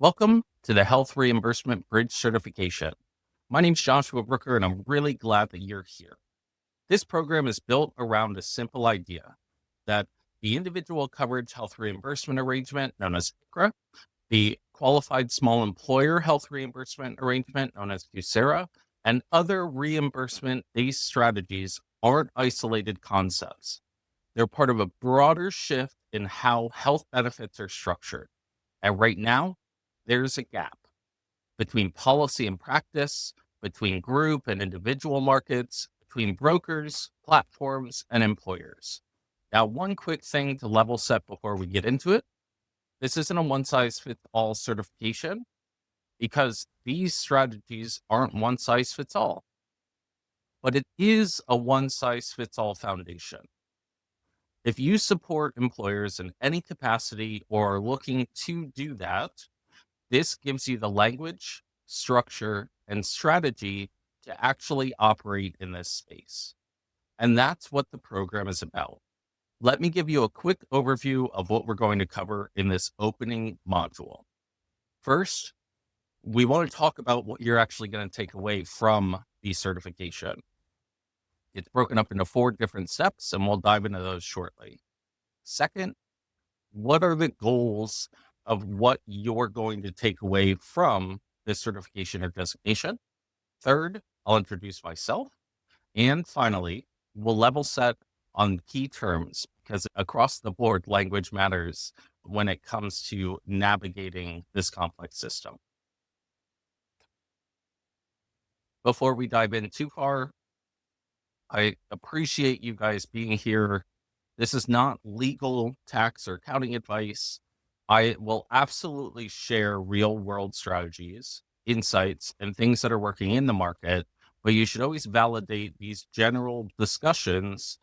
Welcome to the Health Reimbursement Bridge Certification. My name is Joshua Brooker, and I'm really glad that you're here. This program is built around a simple idea that the individual coverage health reimbursement arrangement, known as ICHRA, the qualified small employer health reimbursement arrangement, known as ICHRA, and other reimbursement-based strategies aren't isolated concepts. They're part of a broader shift in how health benefits are structured. And right now, there's a gap between policy and practice, between group and individual markets, between brokers, platforms, and employers. Now, one quick thing to level set before we get into it. This isn't a one size fits all certification because these strategies aren't one size fits all, but it is a one size fits all foundation. If you support employers in any capacity or are looking to do that, this gives you the language, structure, and strategy to actually operate in this space. And that's what the program is about. Let me give you a quick overview of what we're going to cover in this opening module. First, we want to talk about what you're actually going to take away from the certification. It's broken up into 4 different steps, and we'll dive into those shortly. Second, what are the goals of what you're going to take away from this certification or designation? Third, I'll introduce myself. And finally, we'll level set on key terms because across the board, language matters when it comes to navigating this complex system. Before we dive in too far, I appreciate you guys being here. This is not legal, tax, or accounting advice. I will absolutely share real world strategies, insights, and things that are working in the market, but you should always validate these general discussions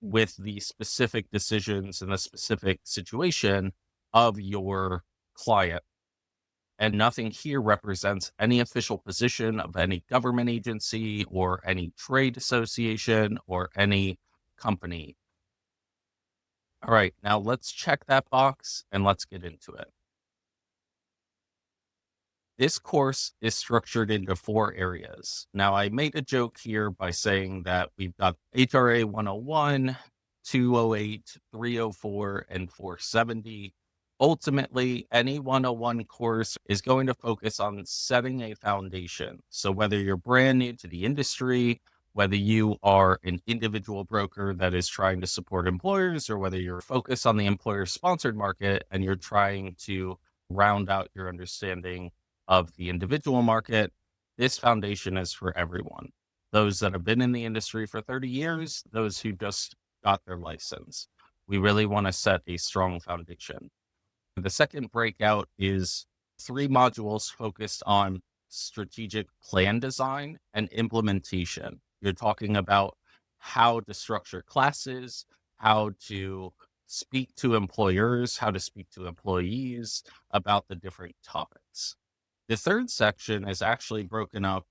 with the specific decisions and the specific situation of your client. And nothing here represents any official position of any government agency or any trade association or any company. All right, now let's check that box and let's get into it. This course is structured into 4 areas. Now, I made a joke here by saying that we've got HRA 101, 208, 304, and 470. Ultimately, any 101 course is going to focus on setting a foundation. So whether you're brand new to the industry, whether you are an individual broker that is trying to support employers, or whether you're focused on the employer-sponsored market and you're trying to round out your understanding of the individual market, this foundation is for everyone. Those that have been in the industry for 30 years, those who just got their license. We really want to set a strong foundation. The second breakout is 3 modules focused on strategic plan design and implementation. You're talking about how to structure classes, how to speak to employers, how to speak to employees about the different topics. The third section is actually broken up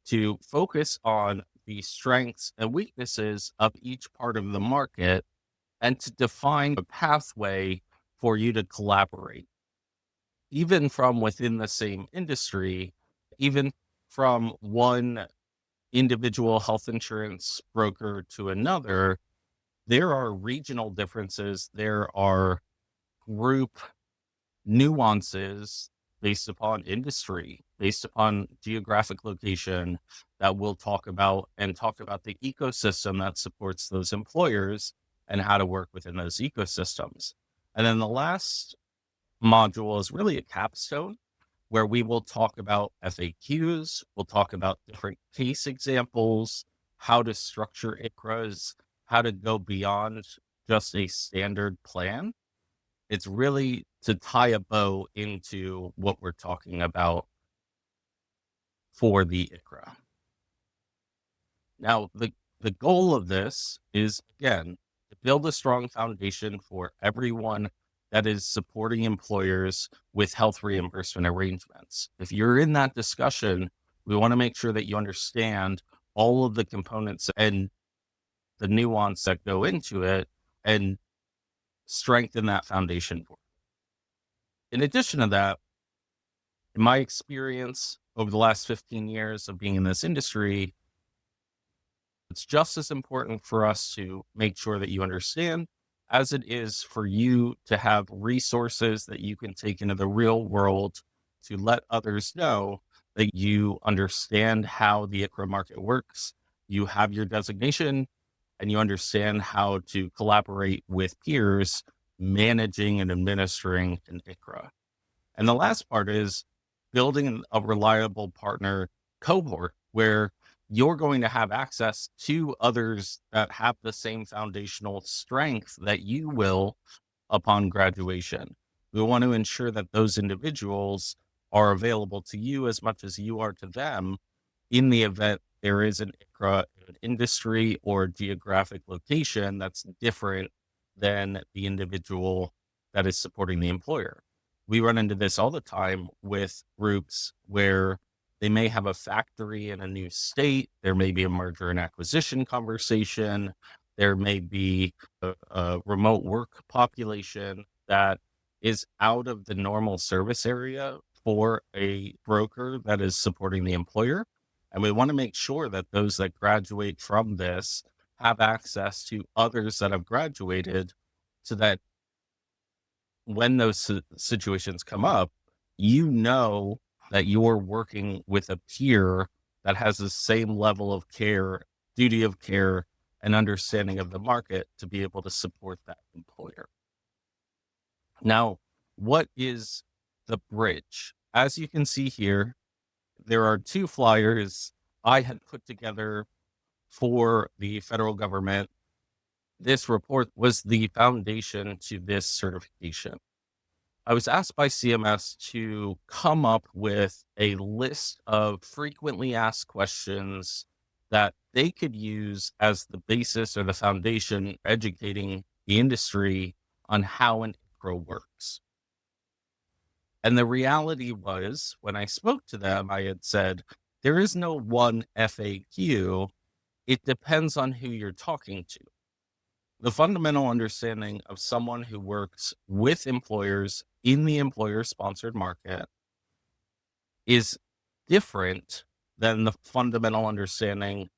to focus on the strengths and weaknesses of each part of the market and to define a pathway for you to collaborate, even from within the same industry, even from one individual health insurance broker to another. There are regional differences. There are group nuances based upon industry, based upon geographic location that we'll talk about, and talk about the ecosystem that supports those employers and how to work within those ecosystems. And then the last module is really a capstone where we will talk about FAQs, we'll talk about different case examples, how to structure ICHRAs, how to go beyond just a standard plan. It's really to tie a bow into what we're talking about for the ICHRA. Now, the goal of this is, again, to build a strong foundation for everyone that is supporting employers with health reimbursement arrangements. If you're in that discussion, we want to make sure that you understand all of the components and the nuance that go into it and strengthen that foundation. In addition to that, In my experience over the last 15 years of being in this industry, it's just as important for us to make sure that you understand as it is for you to have resources that you can take into the real world to let others know that you understand how the ICHRA market works. You have your designation and you understand how to collaborate with peers managing and administering an ICHRA. And the last part is building a reliable partner cohort where you're going to have access to others that have the same foundational strength that you will upon graduation. We want to ensure that those individuals are available to you as much as you are to them in the event there is an ICHRA industry or geographic location that's different than the individual that is supporting the employer. We run into this all the time with groups where they may have a factory in a new state. There may be a merger and acquisition conversation. There may be a remote work population that is out of the normal service area for a broker that is supporting the employer. And we want to make sure that those that graduate from this have access to others that have graduated so that when those situations come up, you know that you're working with a peer that has the same level of care, duty of care, and understanding of the market to be able to support that employer. Now, what is the bridge? As you can see here, there are two flyers I had put together for the federal government. This report was the foundation to this certification. I was asked by CMS to come up with a list of frequently asked questions that they could use as the basis or the foundation educating the industry on how an ICHRA works. And the reality was, when I spoke to them, I had said, there is no one FAQ. It depends on who you're talking to. The fundamental understanding of someone who works with employers in the employer-sponsored market is different than the fundamental understanding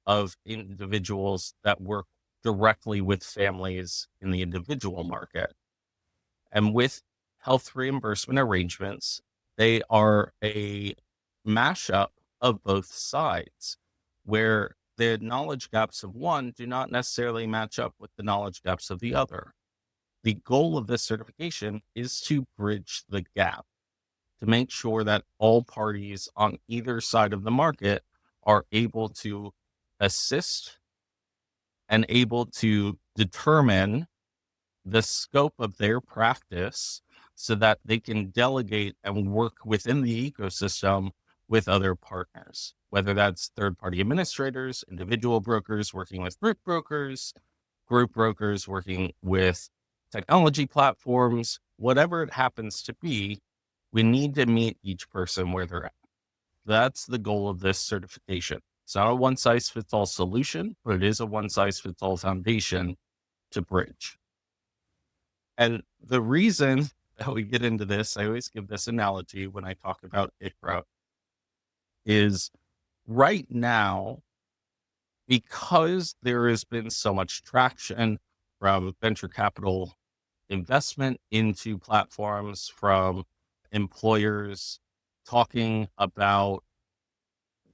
of individuals that work directly with families in the individual market. And with health reimbursement arrangements, they are a mashup of both sides, where the knowledge gaps of one do not necessarily match up with the knowledge gaps of the other. The goal of this certification is to bridge the gap, to make sure that all parties on either side of the market are able to assist and able to determine the scope of their practice so that they can delegate and work within the ecosystem with other partners, whether that's third-party administrators, individual brokers working with group brokers working with technology platforms, whatever it happens to be. We need to meet each person where they're at. That's the goal of this certification. It's not a one-size-fits-all solution, but it is a one-size-fits-all foundation to bridge. And the reason that we get into this, I always give this analogy when I talk about ICHRA, is right now, because there has been so much traction from venture capital investment into platforms, from employers talking about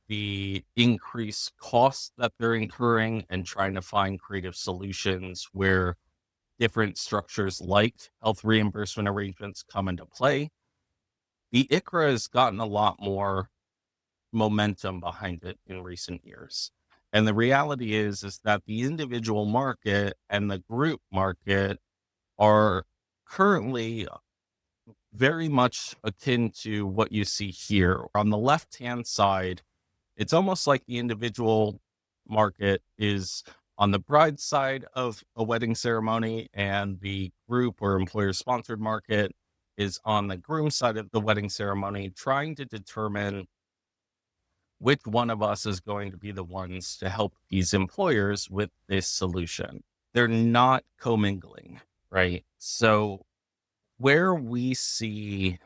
the increased costs that they're incurring and trying to find creative solutions where different structures like health reimbursement arrangements come into play. The ICHRA has gotten a lot more momentum behind it in recent years. And the reality is that the individual market and the group market are currently very much akin to what you see here. On the left-hand side, it's almost like the individual market is on the bride side of a wedding ceremony, and the group or employer-sponsored market is on the groom side of the wedding ceremony, trying to determine which one of us is going to be the ones to help these employers with this solution. They're not commingling, right? So where we see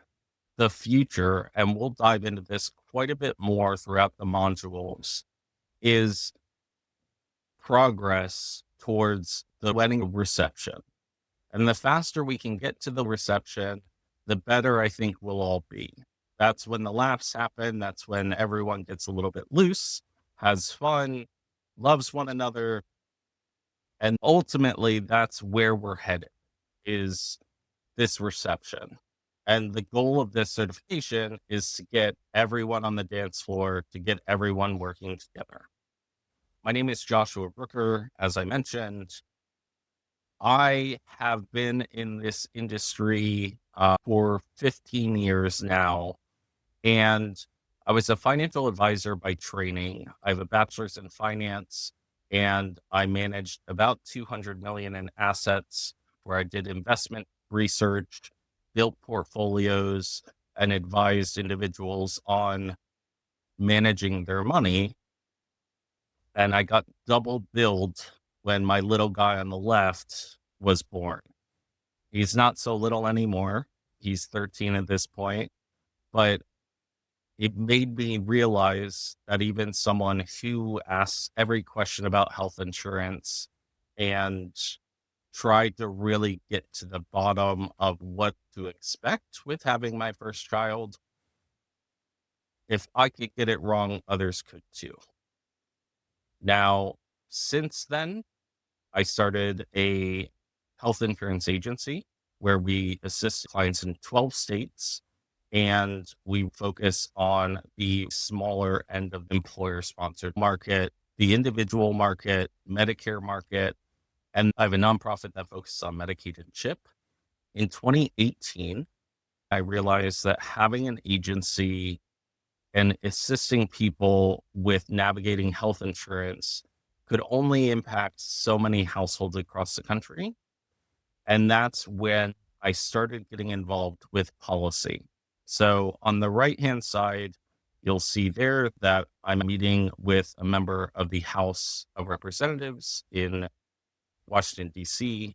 the future, and we'll dive into this quite a bit more throughout the modules, is progress towards the wedding reception. And the faster we can get to the reception, the better I think we'll all be. That's when the laughs happen. That's when everyone gets a little bit loose, has fun, loves one another. And ultimately, that's where we're headed, is this reception. And the goal of this certification is to get everyone on the dance floor, to get everyone working together. My name is Joshua Brooker. As I mentioned, I have been in this industry for 15 years now, and I was a financial advisor by training. I have a bachelor's in finance, and I managed about 200 million in assets, where I did investment research, built portfolios, and advised individuals on managing their money. And I got double billed when my little guy on the left was born. He's not so little anymore. He's 13 at this point, but it made me realize that even someone who asks every question about health insurance and tried to really get to the bottom of what to expect with having my first child, if I could get it wrong, others could too. Now, since then, I started a health insurance agency where we assist clients in 12 states, and we focus on the smaller end of the employer sponsored market, the individual market, Medicare market, and I have a nonprofit that focuses on Medicaid and CHIP. In 2018, I realized that having an agency and assisting people with navigating health insurance could only impact so many households across the country. And that's when I started getting involved with policy. So on the right-hand side, you'll see there that I'm meeting with a member of the House of Representatives in Washington, D.C.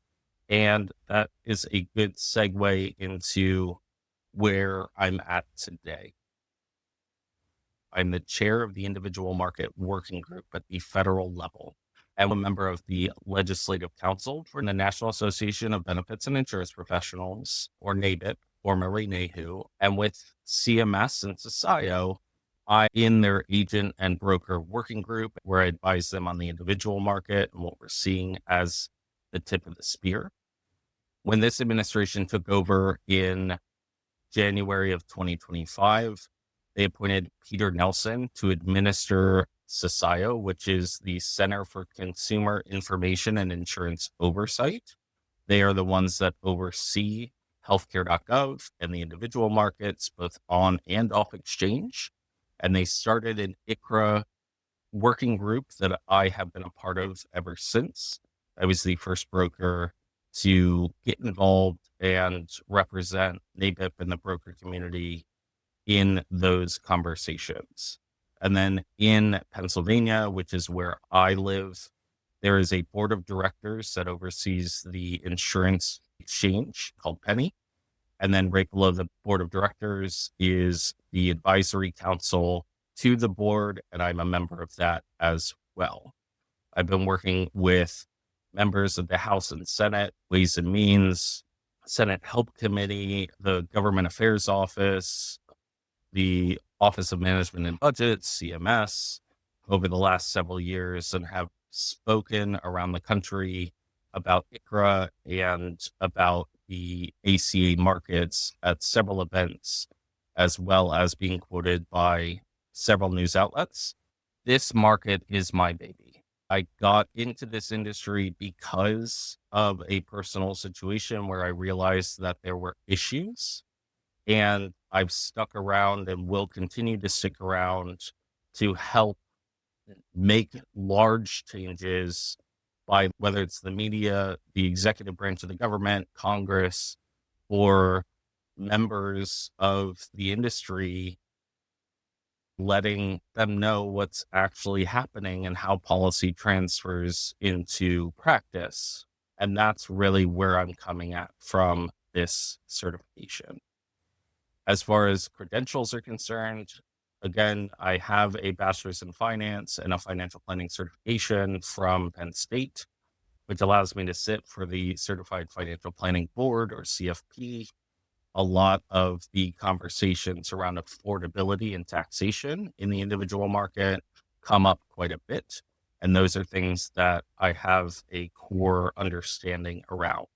And that is a good segue into where I'm at today. I'm the chair of the Individual Market Working Group at the federal level. I'm a member of the Legislative Council for the National Association of Benefits and Insurance Professionals, or NABIP, formerly NAHU. And with CMS and CIO, I'm in their agent and broker working group, where I advise them on the individual market and what we're seeing as the tip of the spear. When this administration took over in January of 2025, they appointed Peter Nelson to administer CISIO, which is the Center for Consumer Information and Insurance Oversight. They are the ones that oversee healthcare.gov and the individual markets, both on and off exchange. And they started an ICHRA working group that I have been a part of ever since. I was the first broker to get involved and represent NABIP and the broker community in those conversations. And then in Pennsylvania, which is where I live, there is a board of directors that oversees the insurance exchange called Penny. And then right below the board of directors is the advisory council to the board, and I'm a member of that as well. I've been working with members of the House and Senate, Ways and Means, Senate Help Committee, the Government Affairs Office, the Office of Management and Budget, CMS, over the last several years, and have spoken around the country about ICHRA and about the ACA markets at several events, as well as being quoted by several news outlets. This market is my baby. I got into this industry because of a personal situation where I realized that there were issues, and I've stuck around and will continue to stick around to help make large changes by whether it's the media, the executive branch of the government, Congress, or members of the industry, letting them know what's actually happening and how policy transfers into practice. And that's really where I'm coming at from this certification. As far as credentials are concerned, again, I have a bachelor's in finance and a financial planning certification from Penn State, which allows me to sit for the Certified Financial Planning Board or CFP. A lot of the conversations around affordability and taxation in the individual market come up quite a bit. And those are things that I have a core understanding around.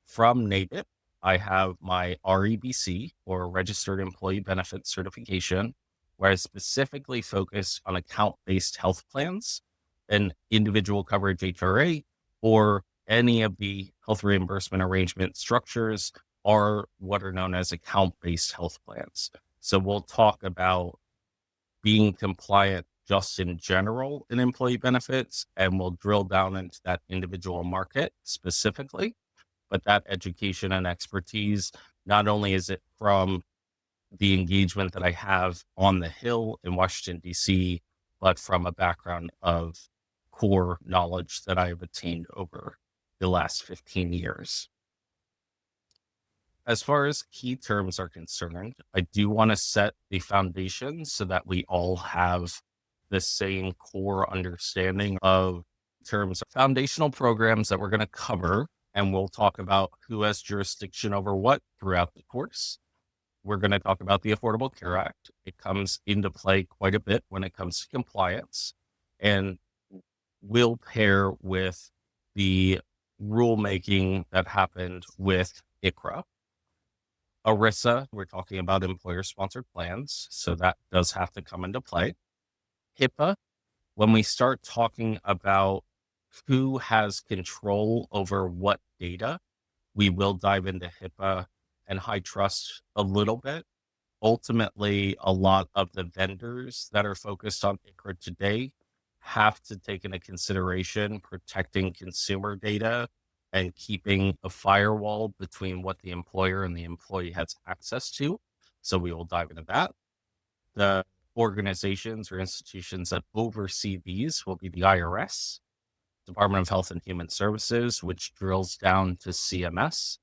From NABIP, I have my REBC or Registered Employee Benefits Certification, where I specifically focus on account based health plans and individual coverage HRA or any of the health reimbursement arrangement structures are what are known as account based health plans. So we'll talk about being compliant just in general in employee benefits, and we'll drill down into that individual market specifically. But that education and expertise, not only is it from the engagement that I have on the Hill in Washington, D.C., but from a background of core knowledge that I have attained over the last 15 years. As far as key terms are concerned, I do want to set the foundation so that we all have the same core understanding of terms, foundational programs that we're going to cover, and we'll talk about who has jurisdiction over what throughout the course. We're going to talk about the Affordable Care Act. It comes into play quite a bit when it comes to compliance, and will pair with the rulemaking that happened with ICHRA. ERISA, we're talking about employer-sponsored plans, so that does have to come into play. HIPAA, when we start talking about who has control over what data, we will dive into HIPAA and high trust a little bit. Ultimately, a lot of the vendors that are focused on ICHRA today have to take into consideration protecting consumer data and keeping a firewall between what the employer and the employee has access to. So we will dive into that. The organizations or institutions that oversee these will be the IRS, Department of Health and Human Services, which drills down to CMS,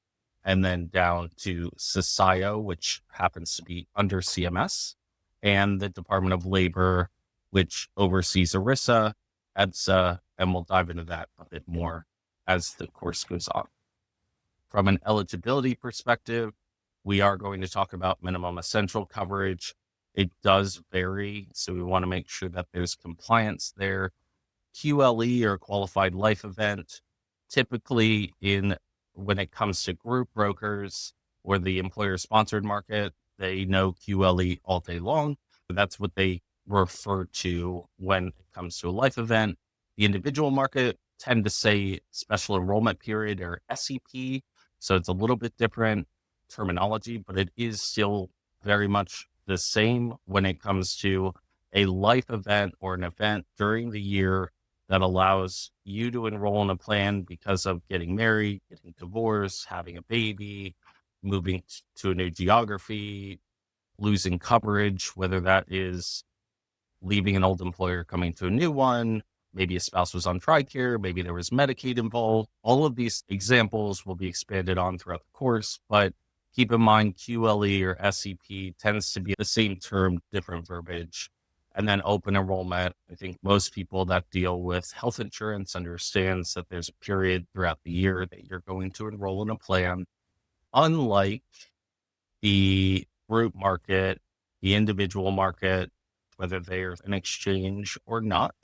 and then down to CCIO, which happens to be under CMS, and the Department of Labor, which oversees ERISA, EDSA, and we'll dive into that a bit more as the course goes on. From an eligibility perspective, we are going to talk about minimum essential coverage. It does vary, so we want to make sure that there's compliance there. QLE or qualified life event, typically when it comes to group brokers or the employer sponsored market, they know QLE all day long. That's what they refer to when it comes to a life event. The individual market tend to say special enrollment period or SEP. So it's a little bit different terminology, but it is still very much the same when it comes to a life event or an event during the year that allows you to enroll in a plan because of getting married, getting divorced, having a baby, moving to a new geography, losing coverage, whether that is leaving an old employer, coming to a new one, maybe a spouse was on TRICARE, maybe there was Medicaid involved. All of these examples will be expanded on throughout the course, but keep in mind QLE or SEP tends to be the same term, different verbiage. And then open enrollment, I think most people that deal with health insurance understands that there's a period throughout the year that you're going to enroll in a plan. Unlike the group market, the individual market, whether they're an exchange or not,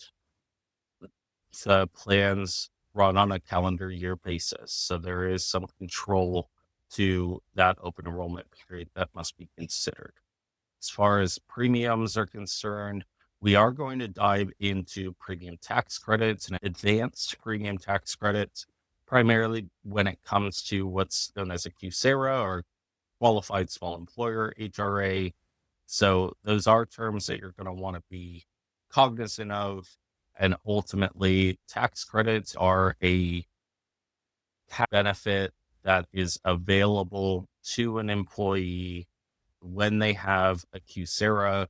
the plans run on a calendar year basis. So there is some control to that open enrollment period that must be considered. As far as premiums are concerned, we are going to dive into premium tax credits and advanced premium tax credits, primarily when it comes to what's known as a QSARA or qualified small employer HRA. So those are terms that you're going to want to be cognizant of. And ultimately, tax credits are a tax benefit that is available to an employee when they have a QSARA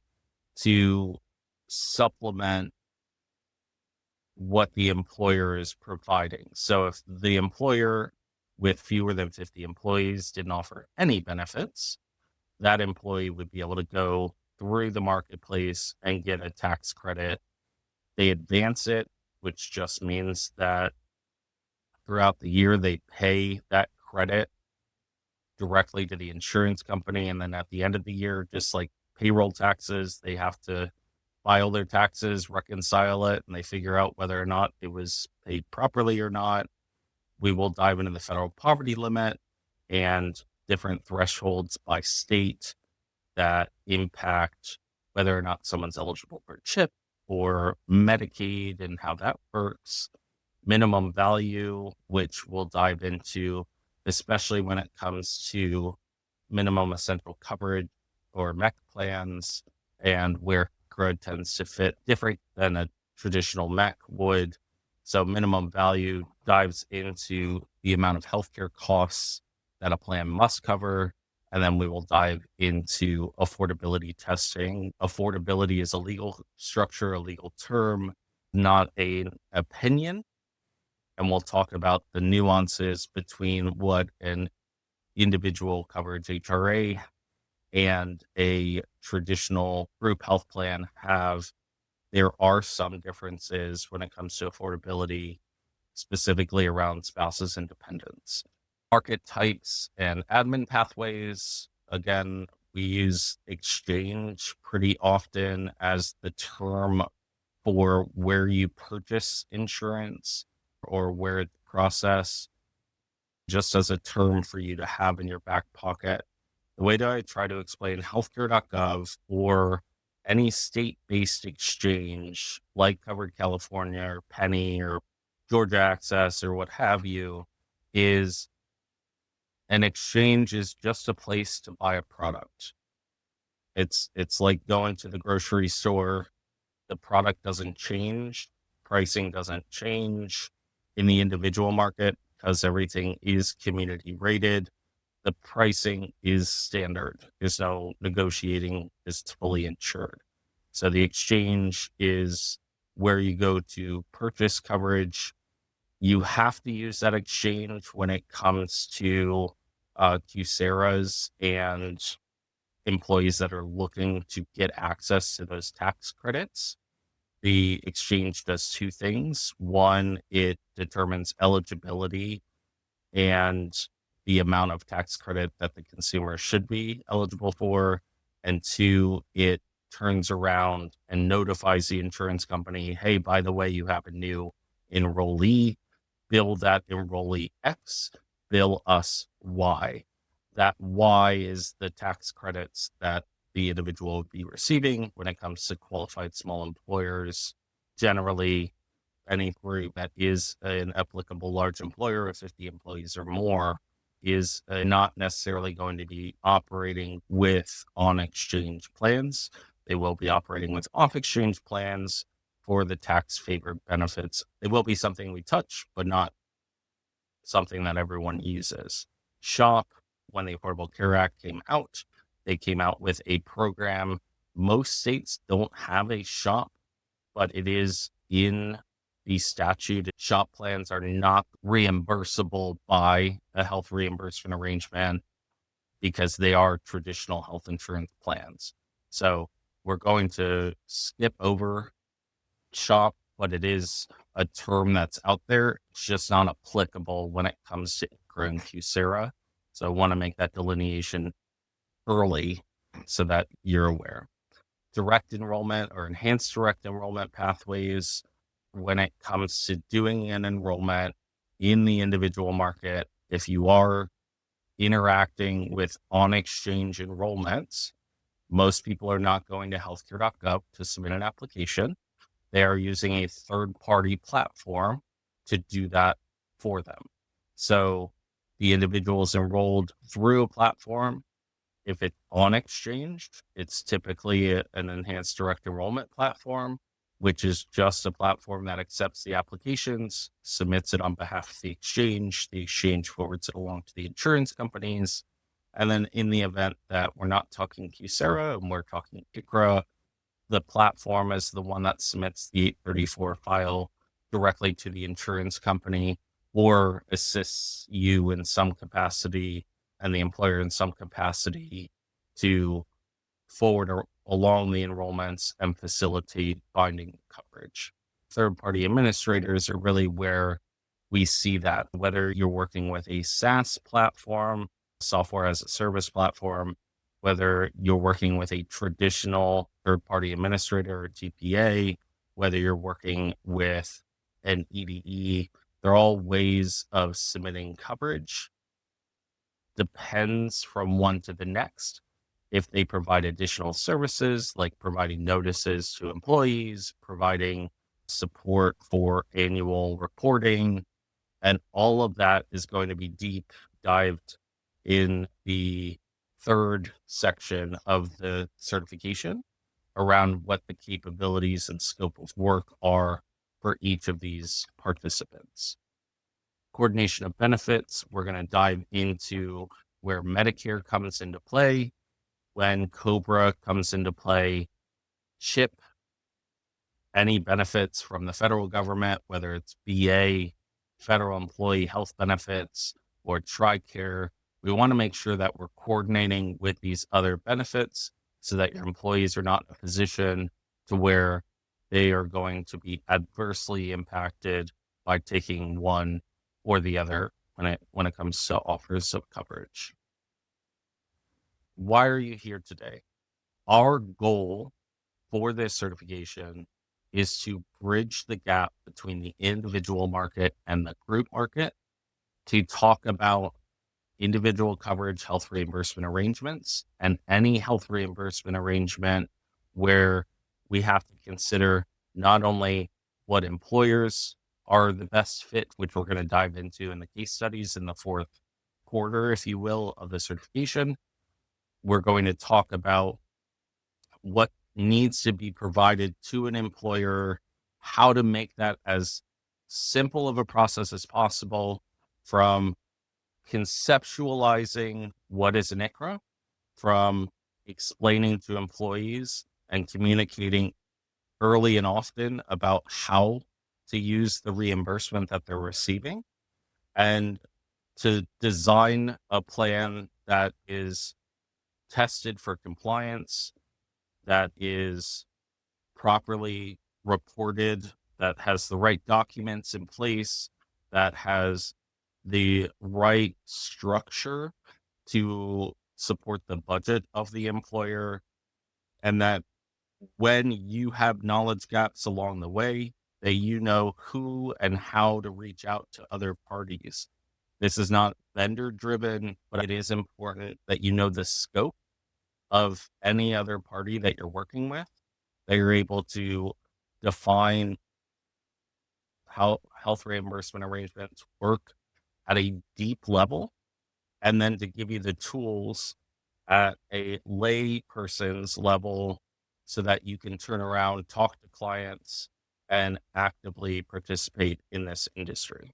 to supplement what the employer is providing. So if the employer with fewer than 50 employees didn't offer any benefits, that employee would be able to go through the marketplace and get a tax credit. They advance it, which just means that throughout the year, they pay that credit directly to the insurance company. And then at the end of the year, just like payroll taxes, they have to file their taxes, reconcile it, and they figure out whether or not it was paid properly or not. We will dive into the federal poverty limit and different thresholds by state that impact whether or not someone's eligible for CHIP or Medicaid and how that works. Minimum value, which we'll dive into, especially when it comes to minimum essential coverage or MEC plans, and where ICHRA tends to fit different than a traditional MEC would. So minimum value dives into the amount of healthcare costs that a plan must cover. And then we will dive into affordability testing. Affordability is a legal structure, a legal term, not an opinion. And we'll talk about the nuances between what an individual coverage ICHRA and a traditional group health plan have. There are some differences when it comes to affordability, specifically around spouses and dependents. Market types and admin pathways. Again, we use exchange pretty often as the term for where you purchase insurance or where it's processed, just as a term for you to have in your back pocket. The way that I try to explain healthcare.gov or any state-based exchange like Covered California or Penny or Georgia Access or what have you is an exchange is just a place to buy a product. It's like going to the grocery store. The product doesn't change, pricing doesn't change in the individual market because everything is community rated. The pricing is standard. There's no negotiating, it's fully insured. So the exchange is where you go to purchase coverage. You have to use that exchange when it comes to QSERAs and employees that are looking to get access to those tax credits. The exchange does two things. One, it determines eligibility and the amount of tax credit that the consumer should be eligible for. And two, it turns around and notifies the insurance company, hey, by the way, you have a new enrollee, bill that enrollee X, bill us Y. That Y is the tax credits that the individual would be receiving when it comes to qualified small employers. Generally, any group that is an applicable large employer of 50 employees or more is not necessarily going to be operating with on-exchange plans. They will be operating with off-exchange plans for the tax-favored benefits. It will be something we touch, but not something that everyone uses. SHOP, when the Affordable Care Act came out, they came out with a program. Most states don't have a SHOP, but it is in the statute. SHOP plans are not reimbursable by a health reimbursement arrangement because they are traditional health insurance plans. So we're going to skip over SHOP, but it is a term that's out there. It's just not applicable when it comes to ICHRA and QSERA. So I want to make that delineation early so that you're aware. Direct enrollment or enhanced direct enrollment pathways, when it comes to doing an enrollment in the individual market, if you are interacting with on-exchange enrollments, most people are not going to healthcare.gov to submit an application. They are using a third-party platform to do that for them. So the individual is enrolled through a platform. If it's on exchange, it's typically an enhanced direct enrollment platform, which is just a platform that accepts the applications, submits it on behalf of the exchange forwards it along to the insurance companies. And then in the event that we're not talking QSERA and we're talking ICHRA, the platform is the one that submits the 834 file directly to the insurance company or assists you in some capacity and the employer in some capacity to along the enrollments and facilitate finding coverage. Third-party administrators are really where we see that, whether you're working with a SaaS platform, software as a service platform, whether you're working with a traditional third-party administrator or TPA, whether you're working with an EDE, they're all ways of submitting coverage. Depends from one to the next. If they provide additional services like providing notices to employees, providing support for annual reporting, and all of that is going to be deep dived in the third section of the certification around what the capabilities and scope of work are for each of these participants. Coordination of benefits, we're going to dive into where Medicare comes into play, when COBRA comes into play, CHIP, any benefits from the federal government, whether it's VA, federal employee health benefits, or TRICARE. We want to make sure that we're coordinating with these other benefits so that your employees are not in a position to where they are going to be adversely impacted by taking one or the other when it comes to offers of coverage. Why are you here today? Our goal for this certification is to bridge the gap between the individual market and the group market to talk about individual coverage health reimbursement arrangements and any health reimbursement arrangement where we have to consider not only what employers are the best fit, which we're going to dive into in the case studies in the fourth quarter, if you will, of the certification. We're going to talk about what needs to be provided to an employer, how to make that as simple of a process as possible, from conceptualizing what is an ICHRA, from explaining to employees and communicating early and often about how to use the reimbursement that they're receiving, and to design a plan that is tested for compliance, that is properly reported, that has the right documents in place, that has the right structure to support the budget of the employer, and that when you have knowledge gaps along the way, that you know who and how to reach out to other parties. This is not vendor driven, but it is important that you know the scope of any other party that you're working with, that you're able to define how health reimbursement arrangements work at a deep level, and then to give you the tools at a lay person's level so that you can turn around, talk to clients, and actively participate in this industry.